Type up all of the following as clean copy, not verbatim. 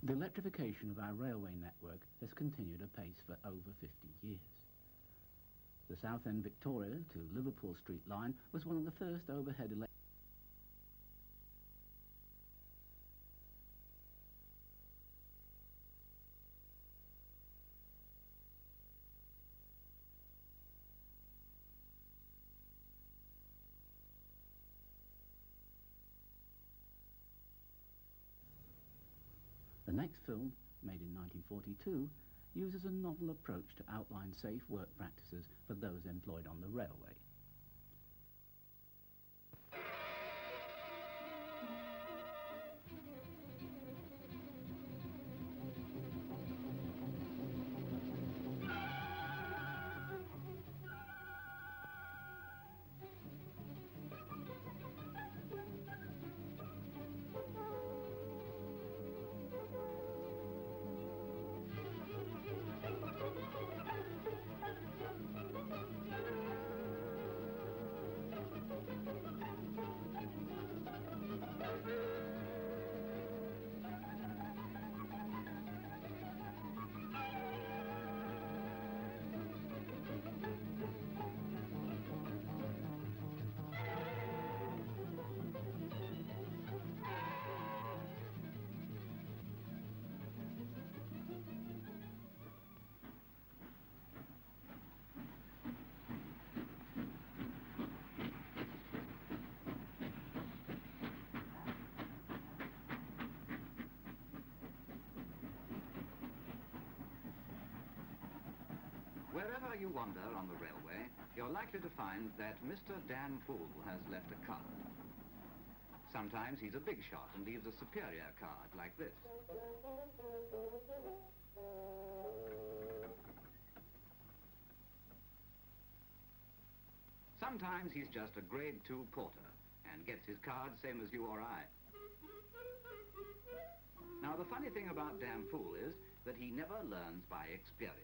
The electrification of our railway network has continued apace for over 50 years. The Southend Victoria to Liverpool Street line was one of the first overhead electric. The next film, made in 1942, uses a novel approach to outline safe work practices for those employed on the railway. Wherever you wander on the railway, you're likely to find that Mr. Damn Fool has left a card. Sometimes he's a big shot and leaves a superior card like this. Sometimes he's just a grade 2 porter and gets his card same as you or I. Now the funny thing about Damn Fool is that he never learns by experience.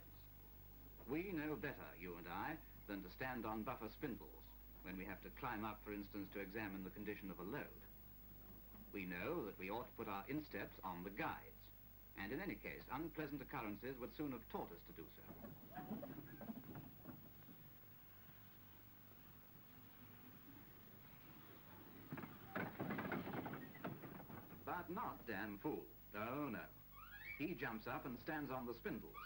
We know better, you and I, than to stand on buffer spindles when we have to climb up, for instance, to examine the condition of a load. We know that we ought to put our insteps on the guides, and in any case, unpleasant occurrences would soon have taught us to do so. But not Damn Fool. Oh, no. He jumps up and stands on the spindles.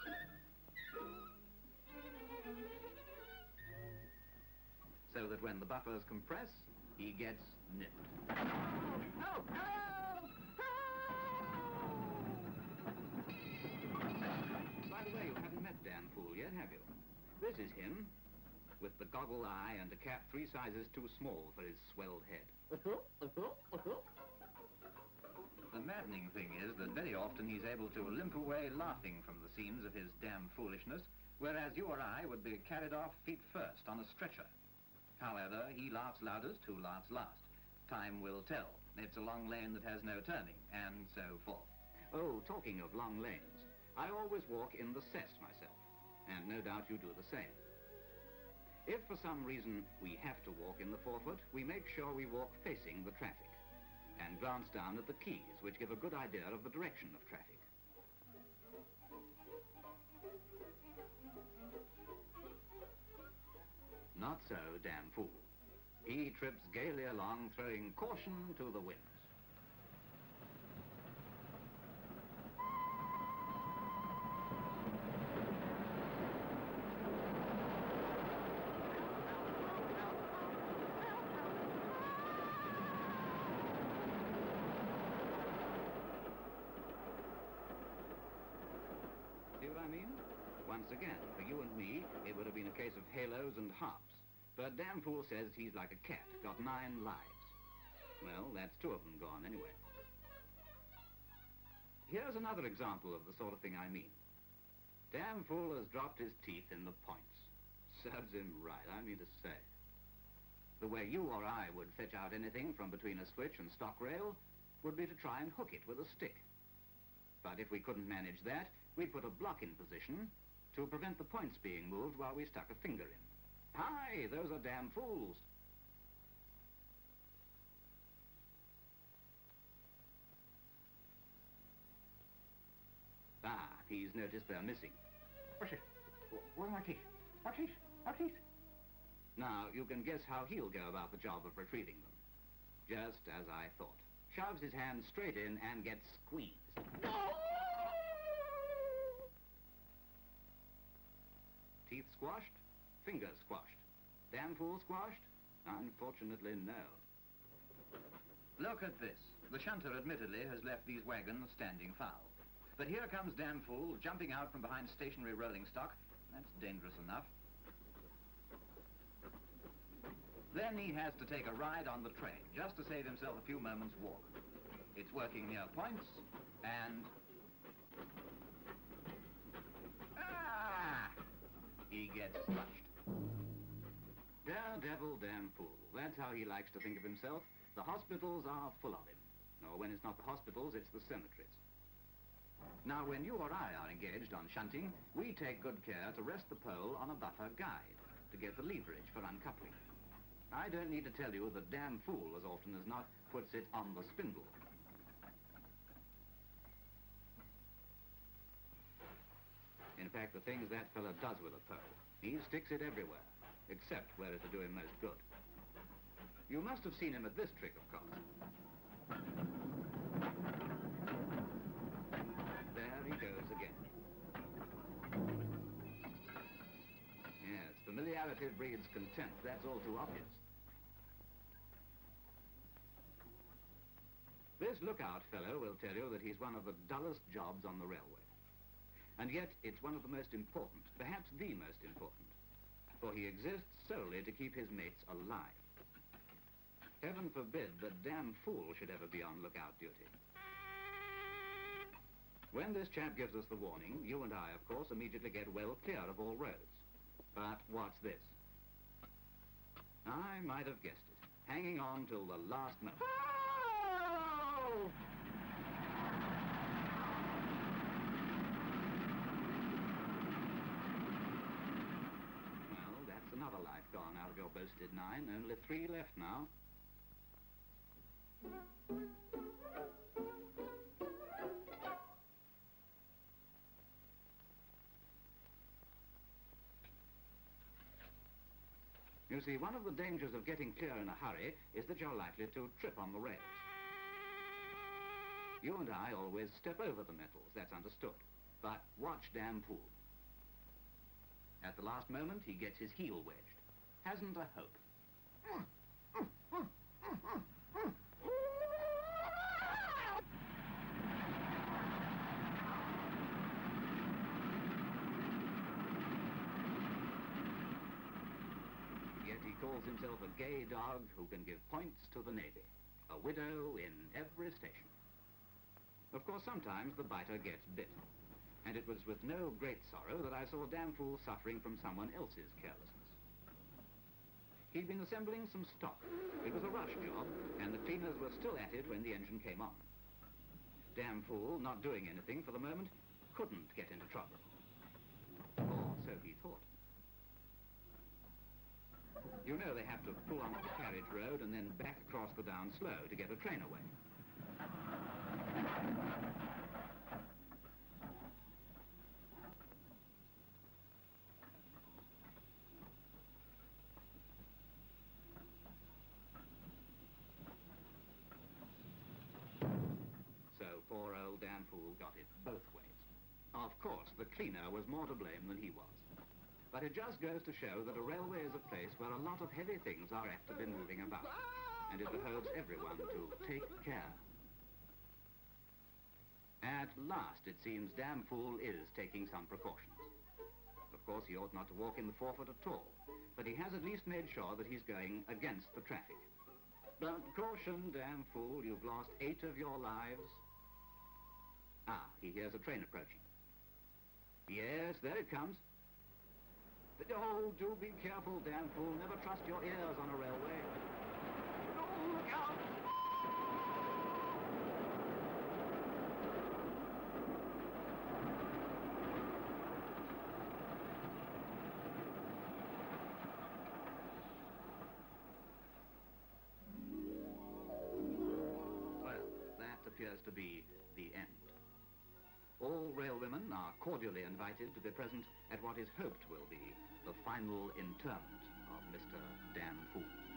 So that when the buffers compress, he gets nipped. Oh! Oh! Oh! By the way, you haven't met Damn Fool yet, have you? This is him, with the goggle eye and a cap 3 sizes too small for his swelled head. The maddening thing is that very often he's able to limp away laughing from the scenes of his damn foolishness, whereas you or I would be carried off feet first on a stretcher. However, he laughs loudest who laughs last. Time will tell. It's a long lane that has no turning, and so forth. Oh, talking of long lanes, I always walk in the cess myself, and no doubt you do the same. If for some reason we have to walk in the forefoot, we make sure we walk facing the traffic, and glance down at the keys, which give a good idea of the direction of traffic. Not so Damn Fool. He trips gaily along, throwing caution to the winds. See what I mean? Once again, for you and me, it would have been a case of halos and harps. But Damn Fool says he's like a cat, got 9 lives. Well, that's 2 of them gone anyway. Here's another example of the sort of thing I mean. Damn Fool has dropped his teeth in the points. Serves him right, I mean to say. The way you or I would fetch out anything from between a switch and stock rail would be to try and hook it with a stick. But if we couldn't manage that, we'd put a block in position to prevent the points being moved while we stuck a finger in. Hi, those are Damn Fools. he's noticed they're missing. What's it? Where are my teeth? Our teeth? Our teeth? Now, you can guess how he'll go about the job of retrieving them. Just as I thought. Shoves his hand straight in and gets squeezed. Teeth squashed, fingers squashed. Damn fool squashed? Unfortunately, no. Look at this. The shunter admittedly has left these wagons standing foul. But here comes Damn Fool jumping out from behind stationary rolling stock. That's dangerous enough. Then he has to take a ride on the train, just to save himself a few moments' walk. It's working near points, and... Ah! He gets crushed. Daredevil, Damn Fool. That's how he likes to think of himself. The hospitals are full of him. Or when it's not the hospitals, it's the cemeteries. Now, when you or I are engaged on shunting, we take good care to rest the pole on a buffer guide to get the leverage for uncoupling. I don't need to tell you that Damn Fool, as often as not, puts it on the spindle. In fact, the things that fella does with a pole, he sticks it everywhere, except where it'll do him most good. You must have seen him at this trick, of course. There he goes again. Yes, familiarity breeds contempt. That's all too obvious. This lookout fellow will tell you that he's one of the dullest jobs on the railway. And yet, it's one of the most important, perhaps the most important. For he exists solely to keep his mates alive. Heaven forbid that Damn Fool should ever be on lookout duty. When this chap gives us the warning, you and I, of course, immediately get well clear of all roads. But what's this? I might have guessed it. Hanging on till the last moment. Oh! Well, that's another life gone out of your boasted 9. Only 3 left now. You see, one of the dangers of getting clear in a hurry is that you're likely to trip on the rails. You and I always step over the metals, that's understood. But watch Damn Fool. At the last moment, he gets his heel wedged. Hasn't a hope. Yet he calls himself a gay dog who can give points to the Navy. A widow in every station. Of course, sometimes the biter gets bit. And it was with no great sorrow that I saw Damn Fool suffering from someone else's carelessness. He'd been assembling some stock. It was a rush job, and the cleaners were still at it when the engine came on. Damn Fool, not doing anything for the moment, couldn't get into trouble. Or so he thought. You know they have to pull onto the carriage road and then back across the down slow to get a train away. So poor old Damn Fool got it both ways. Of course, the cleaner was more to blame than he was. But it just goes to show that a railway is a place where a lot of heavy things are apt to be moving about. And it behoves everyone to take care. At last, it seems Damn Fool is taking some precautions. Of course, he ought not to walk in the forefoot at all, but he has at least made sure that he's going against the traffic. But caution, Damn Fool, you've lost 8 of your lives. Ah, he hears a train approaching. Yes, there it comes. Oh, do be careful, Damn Fool. Never trust your ears on a railway. Oh, look out! Well, that appears to be the end. All railwomen are cordially invited to be present at what is hoped will be the final interment of Mr. Damn Fool.